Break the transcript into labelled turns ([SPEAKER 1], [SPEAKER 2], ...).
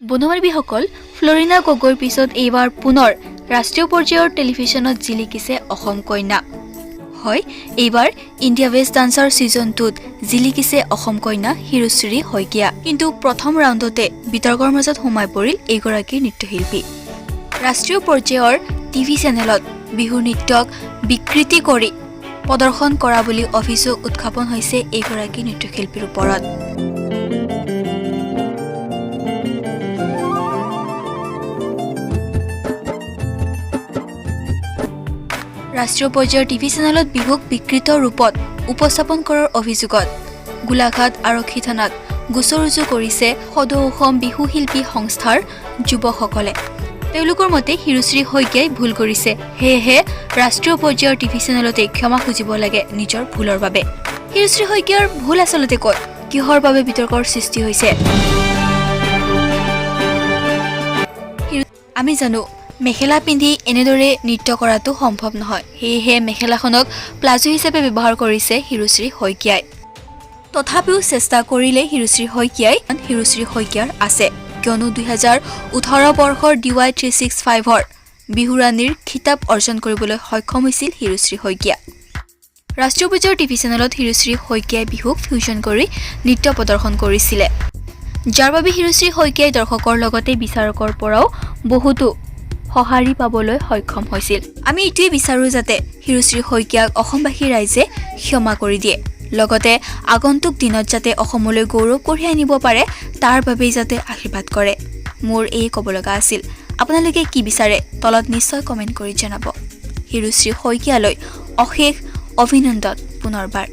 [SPEAKER 1] বনমালীসকল ফ্লৰিনা গগৈৰ পিছত এইবাৰ পুনৰ ৰাষ্ট্ৰীয় পৰ্যায়ৰ টেলিভিছনত জিলিকিছে অসম কন্যা। হয়, এইবাৰ ইণ্ডিয়া বেষ্ট ডান্সাৰ ছিজন 2ত জিলিকিছে অসম কন্যা sirushree সaikia। কিন্তু প্ৰথম ৰাউণ্ডতে বিতৰ্কৰ মাজত সোমাই পৰিল এইগৰাকী নৃত্যশিল্পী। ৰাষ্ট্ৰীয় পৰ্যায়ৰ টিভি চেনেলত বিহু নৃত্যক বিকৃতি কৰি প্ৰদৰ্শন কৰা বুলি অভিযোগ উত্থাপন হৈছে এইগৰাকী নৃত্যশিল্পীৰ ওপৰত। ৰাষ্ট্ৰীয় পৰ্যায়ৰ টিভি চেনেলত বিহুক বিকৃত ৰূপত উপস্থাপন কৰাৰ অভিযোগত গোলাঘাট আৰক্ষী থানাত গোচৰ ৰুজু কৰিছে সদৌ অসম বিহু শিল্পী সংস্থাৰ যুৱকসকলে। তেওঁলোকৰ মতে sirushree সaikiai ভুল কৰিছে, সেয়েহে ৰাষ্ট্ৰীয় পৰ্যায়ৰ টিভি চেনেলতে ক্ষমা খুজিব লাগে নিজৰ ভুলৰ বাবে। sirushree সaikiaৰ ভুল আচলতে ক'ত, কিহৰ বাবে বিতৰ্কৰ সৃষ্টি হৈছে? আমি জানো মেখেলা পিন্ধি এনেদৰে নৃত্য কৰাটো সম্ভৱ নহয়, সেয়েহে মেখেলাখনক প্লাজো হিচাপে ব্যৱহাৰ কৰিছে sirushree সaikiai। তথাপিও চেষ্টা কৰিলে sirushree সaikiaৰ আছে, কিয়নো 2018 বৰ্ষৰ DY 365ৰ বিহুৰাণীৰ খিতাপ অৰ্জন কৰিবলৈ সক্ষম হৈছিল sirushree সaikia। ৰাষ্ট্ৰীয় পৰ্যায়ৰ টিভি চেনেলত sirushree সaikiai বিহুক ফিউজন কৰি নৃত্য প্ৰদৰ্শন কৰিছিলে, যাৰ বাবে sirushree সaikiai দৰ্শকৰ লগতে বিচাৰকৰ পৰাও বহুতো সঁহাৰি পাবলৈ সক্ষম হৈছিল। আমি এইটোৱে বিচাৰো যাতে sirushree সaikiaক অসমবাসী ৰাইজে ক্ষমা কৰি দিয়ে, লগতে আগন্তুক দিনত যাতে অসমলৈ গৌৰৱ কঢ়িয়াই আনিব পাৰে তাৰ বাবে যাতে আশীৰ্বাদ কৰে। মোৰ এই ক'ব লগা আছিল। আপোনালোকে কি বিচাৰে তলত নিশ্চয় কমেণ্ট কৰি জনাব। sirushree সaikiaলৈ অশেষ অভিনন্দন পুনৰবাৰ।